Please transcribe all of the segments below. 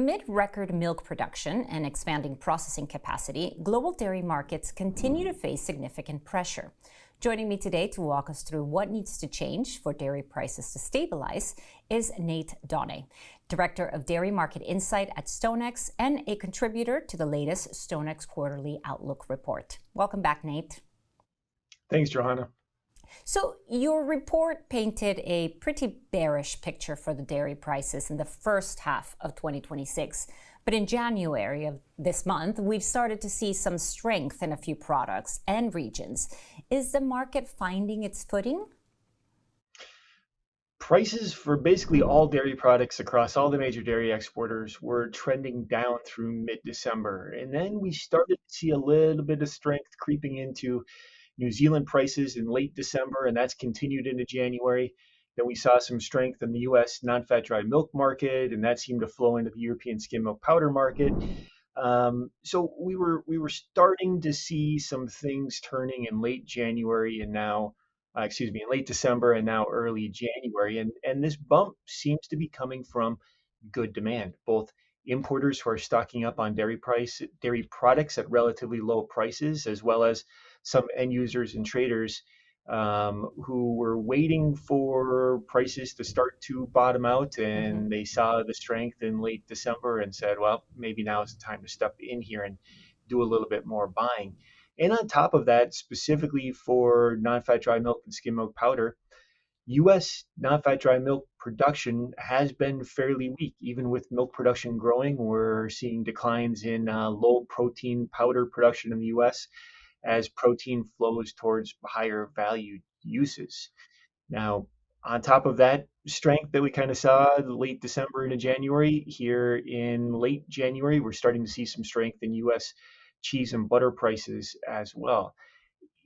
amid record milk production and expanding processing capacity, global dairy markets continue to face significant pressure. Joining me today to walk us through what needs to change for dairy prices to stabilize is Nate Donnay, Director of Dairy Market Insight at StoneX and a contributor to the latest StoneX Quarterly Outlook report. Welcome back, Nate. Thanks, Johanna. So your report painted a pretty bearish picture for the dairy prices in the first half of 2026. But in January of this month, we've started to see some strength in a few products and regions. Is the market finding its footing? Prices for basically all dairy products across all the major dairy exporters were trending down through mid-December. And then we started to see a little bit of strength creeping into New Zealand prices in late December, and that's continued into January. Then we saw some strength in the U.S. non-fat dry milk market, and that seemed to flow into the European skim milk powder market. So we were starting to see some things turning in late January and now, in late December and now early January, and this bump seems to be coming from good demand, both importers who are stocking up on dairy products at relatively low prices, as well as some end users and traders who were waiting for prices to start to bottom out, and they saw the strength in late December and said, well, maybe now is the time to step in here and do a little bit more buying. And on top of that, specifically for non-fat dry milk and skim milk powder, U.S. non-fat dry milk production has been fairly weak. Even with milk production growing, we're seeing declines in low protein powder production in the U.S. as protein flows towards higher value uses. Now, on top of that strength that we kind of saw late December into January, here in late January, we're starting to see some strength in U.S. cheese and butter prices as well.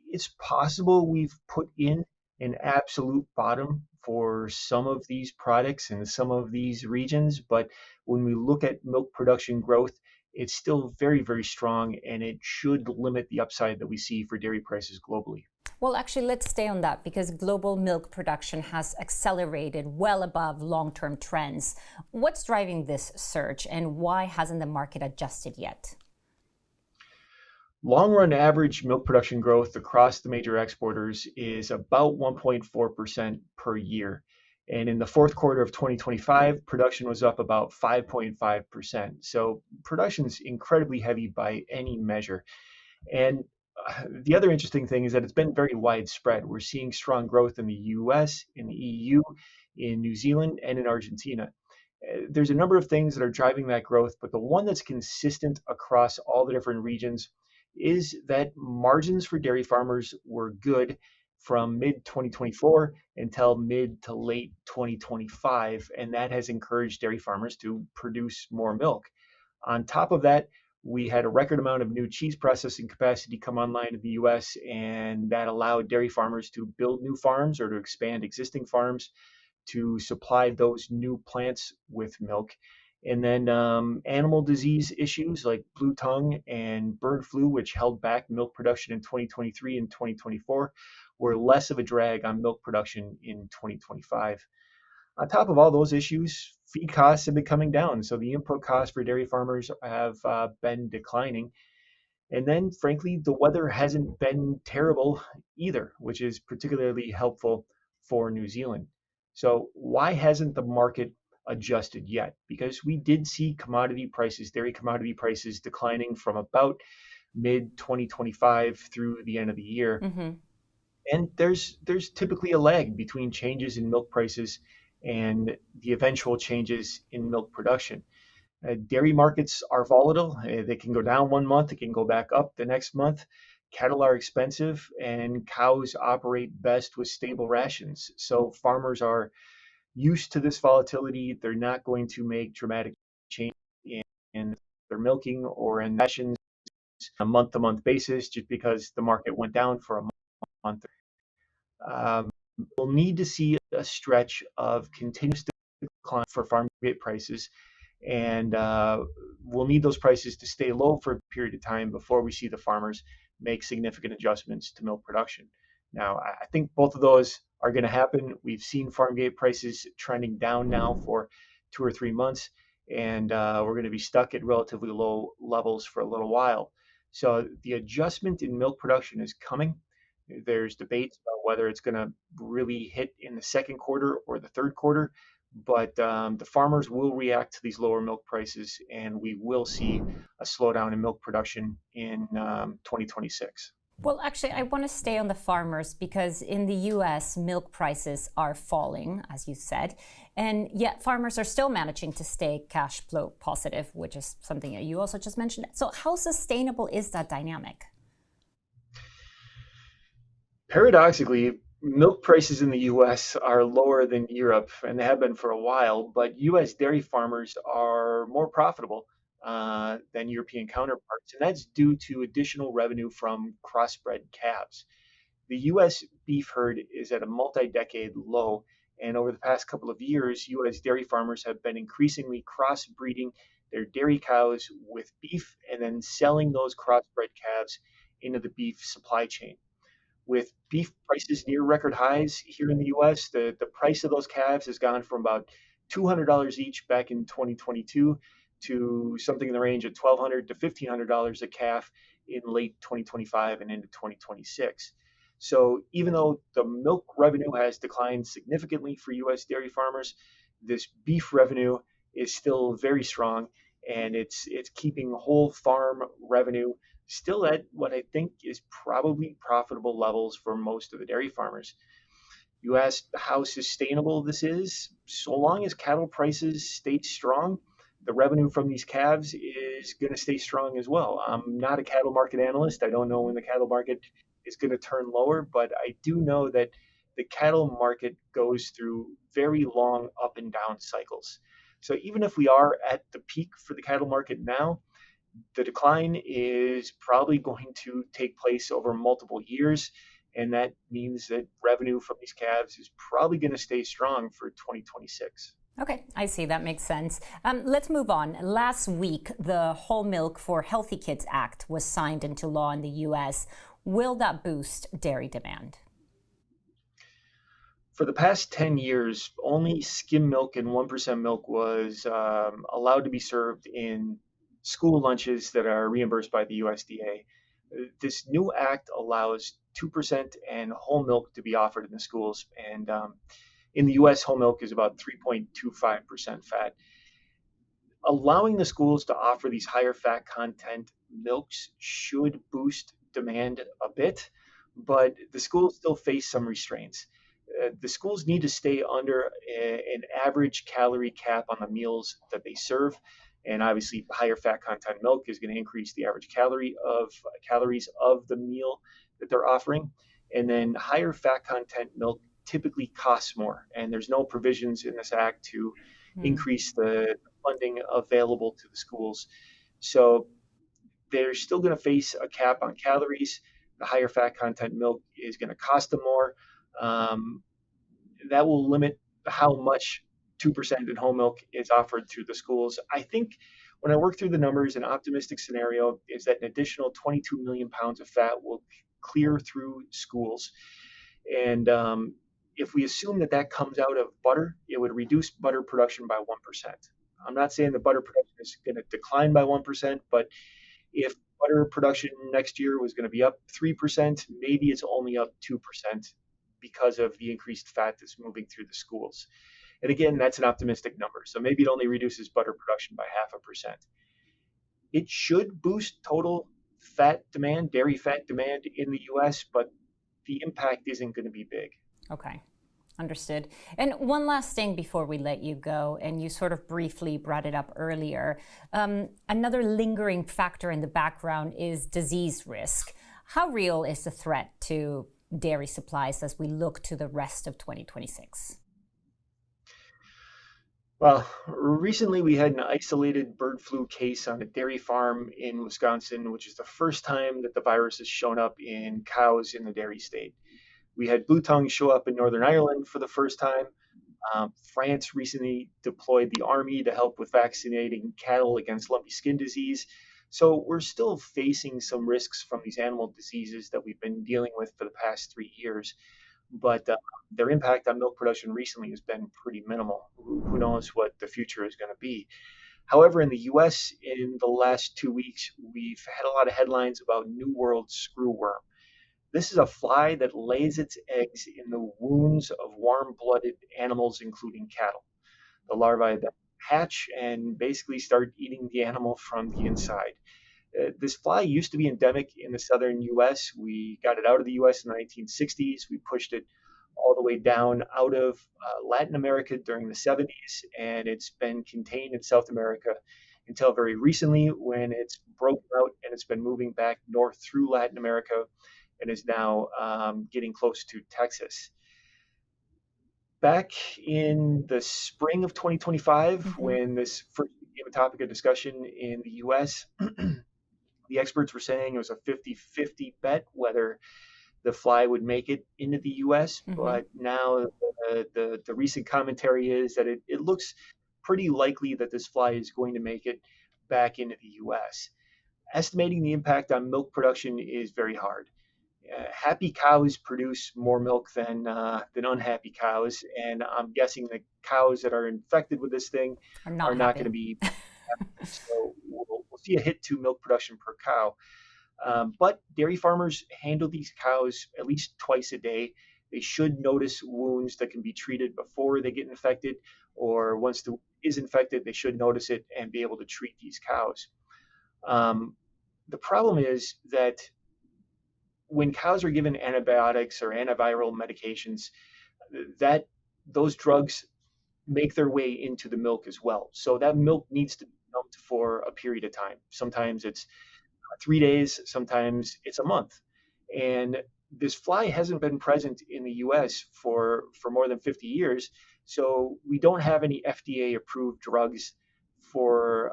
It's possible we've put in an absolute bottom for some of these products and some of these regions, but when we look at milk production growth, it's still very, very strong, and it should limit the upside that we see for dairy prices globally. Well, actually, let's stay on that because global milk production has accelerated well above long-term trends. What's driving this surge, and why hasn't the market adjusted yet? Long-run average milk production growth across the major exporters is about 1.4% per year. And in the fourth quarter of 2025, production was up about 5.5%. So production is incredibly heavy by any measure. And the other interesting thing is that it's been very widespread. We're seeing strong growth in the US, in the EU, in New Zealand, and in Argentina. There's a number of things that are driving that growth, but the one that's consistent across all the different regions is that margins for dairy farmers were good from mid-2024 until mid to late 2025, and that has encouraged dairy farmers to produce more milk. On top of that, we had a record amount of new cheese processing capacity come online in the US, and that allowed dairy farmers to build new farms or to expand existing farms to supply those new plants with milk. And then animal disease issues like blue tongue and bird flu, which held back milk production in 2023 and 2024, were less of a drag on milk production in 2025. On top of all those issues, feed costs have been coming down. So the input costs for dairy farmers have been declining. And then, frankly, the weather hasn't been terrible either, which is particularly helpful for New Zealand. So why hasn't the market adjusted yet? Because we did see dairy commodity prices declining from about mid 2025 through the end of the year. And there's typically a lag between changes in milk prices and the eventual changes in milk production. Dairy markets are volatile. They can go down one month, it can go back up the next month. Cattle are expensive, and cows operate best with stable rations. So farmers are used to this volatility. They're not going to make dramatic change in their milking or in rations on a month-to-month basis just because the market went down for a month. We'll need to see a stretch of continuous decline for farm gate prices, and we'll need those prices to stay low for a period of time before we see the farmers make significant adjustments to milk production. Now, I think both of those are going to happen. We've seen farm gate prices trending down now for 2 or 3 months, and we're going to be stuck at relatively low levels for a little while. So the adjustment in milk production is coming. There's debates about whether it's going to really hit in the second quarter or the third quarter, but the farmers will react to these lower milk prices, and we will see a slowdown in milk production in 2026. Well, actually, I want to stay on the farmers because in the US, milk prices are falling, as you said, and yet farmers are still managing to stay cash flow positive, which is something that you also just mentioned. So, how sustainable is that dynamic? Paradoxically, milk prices in the US are lower than Europe, and they have been for a while, but US dairy farmers are more profitable than European counterparts, and that's due to additional revenue from crossbred calves. The US beef herd is at a multi decade low, and over the past couple of years, US dairy farmers have been increasingly crossbreeding their dairy cows with beef and then selling those crossbred calves into the beef supply chain. With beef prices near record highs here in the US, the price of those calves has gone from about $200 each back in 2022 to something in the range of $1,200 to $1,500 a calf in late 2025 and into 2026. So even though the milk revenue has declined significantly for US dairy farmers, this beef revenue is still very strong, and it's keeping whole farm revenue still at what I think is probably profitable levels for most of the dairy farmers. You asked how sustainable this is. So long as cattle prices stay strong, the revenue from these calves is going to stay strong as well. I'm not a cattle market analyst. I don't know when the cattle market is going to turn lower, but I do know that the cattle market goes through very long up and down cycles. So even if we are at the peak for the cattle market now, the decline is probably going to take place over multiple years, and that means that revenue from these calves is probably going to stay strong for 2026. Okay, I see. That makes sense. Let's move on. Last week, the Whole Milk for Healthy Kids Act was signed into law in the US. Will that boost dairy demand? For the past 10 years, only skim milk and 1% milk was allowed to be served in school lunches that are reimbursed by the USDA. This new act allows 2% and whole milk to be offered in the schools. And in the US, whole milk is about 3.25% fat. Allowing the schools to offer these higher fat content milks should boost demand a bit, but the schools still face some restraints. The schools need to stay under an average calorie cap on the meals that they serve, and obviously higher fat content milk is going to increase the average calories of the meal that they're offering. And then higher fat content milk typically costs more, and there's no provisions in this act to Hmm. increase the funding available to the schools. So they're still going to face a cap on calories. The higher fat content milk is going to cost them more. Um, that will limit how much 2% in whole milk is offered through the schools. I think when I work through the numbers, an optimistic scenario is that an additional 22 million pounds of fat will clear through schools. And if we assume that that comes out of butter, it would reduce butter production by 1%. I'm not saying the butter production is going to decline by 1%, but if butter production next year was going to be up 3%, maybe it's only up 2% because of the increased fat that's moving through the schools. And again, that's an optimistic number. So maybe it only reduces butter production by 0.5%. It should boost total fat demand, dairy fat demand in the US, but the impact isn't going to be big. Okay. Understood. And one last thing before we let you go, and you sort of briefly brought it up earlier. Another lingering factor in the background is disease risk. How real is the threat to dairy supplies as we look to the rest of 2026? Well, recently we had an isolated bird flu case on a dairy farm in Wisconsin, which is the first time that the virus has shown up in cows in the dairy state. We had blue tongue show up in Northern Ireland for the first time. France recently deployed the army to help with vaccinating cattle against lumpy skin disease. So we're still facing some risks from these animal diseases that we've been dealing with for the past 3 years. But their impact on milk production recently has been pretty minimal. Who knows what the future is going to be? However, in the US, in the last 2 weeks, we've had a lot of headlines about New World screwworm. This is a fly that lays its eggs in the wounds of warm-blooded animals, including cattle. The larvae then hatch and basically start eating the animal from the inside. This fly used to be endemic in the southern US. We got it out of the US in the 1960s. We pushed it all the way down out of Latin America during the 70s, and it's been contained in South America until very recently when it's broken out and it's been moving back north through Latin America and is now getting close to Texas. Back in the spring of 2025, when this first became a topic of discussion in the US, the experts were saying it was a 50-50 bet whether the fly would make it into the US. But now the recent commentary is that it looks pretty likely that this fly is going to make it back into the US. Estimating the impact on milk production is very hard. Happy cows produce more milk than unhappy cows, and I'm guessing the cows that are infected with this thing Are are not going happy. to be happy. So we'll see a hit to milk production per cow. But dairy farmers handle these cows at least twice a day. They should notice wounds that can be treated before they get infected, or once the wound is infected, they should notice it and be able to treat these cows. The problem is that when cows are given antibiotics or antiviral medications, that those drugs make their way into the milk as well. So that milk needs to be dumped for a period of time. Sometimes it's 3 days, sometimes it's a month. And this fly hasn't been present in the US for more than 50 years. So we don't have any FDA approved drugs for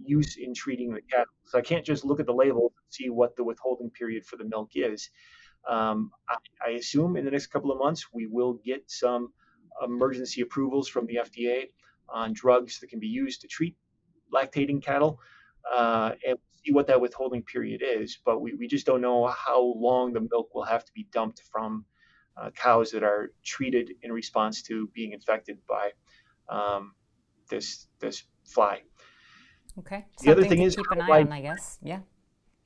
use in treating the cattle. So I can't just look at the label and see what the withholding period for the milk is. I assume in the next couple of months we will get some emergency approvals from the FDA on drugs that can be used to treat lactating cattle, and see what that withholding period is. But we just don't know how long the milk will have to be dumped from cows that are treated in response to being infected by um, this fly. Okay, The other something thing to is keep an how eye wide. on, I guess. Yeah.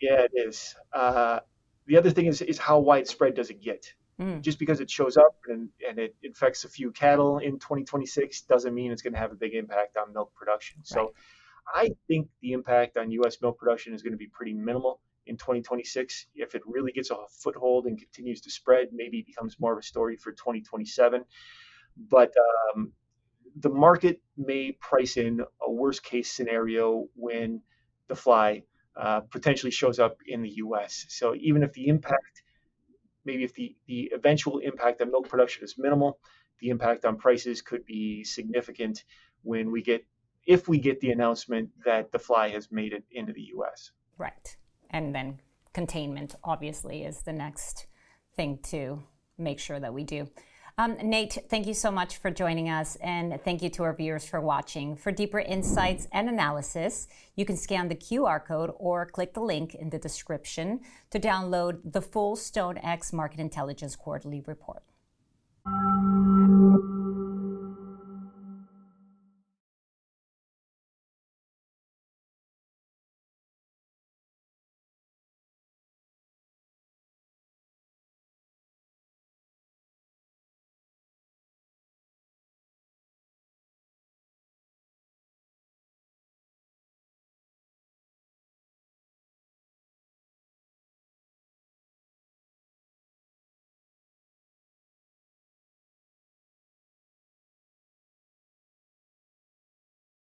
Yeah, it is. The other thing is how widespread does it get? Mm, Just because it shows up and it infects a few cattle in 2026 doesn't mean it's going to have a big impact on milk production. right. So I think the impact on U.S. milk production is going to be pretty minimal in 2026. If it really gets a foothold and continues to spread, maybe it becomes more of a story for 2027. But the market may price in a worst case scenario when the fly potentially shows up in the US. So even if the impact, maybe if the eventual impact on milk production is minimal, the impact on prices could be significant when if we get the announcement that the fly has made it into the US. Right. And then containment, obviously, is the next thing to make sure that we do. Nate, thank you so much for joining us, and thank you to our viewers for watching. For deeper insights and analysis, you can scan the QR code or click the link in the description to download the full StoneX Market Intelligence Quarterly Report.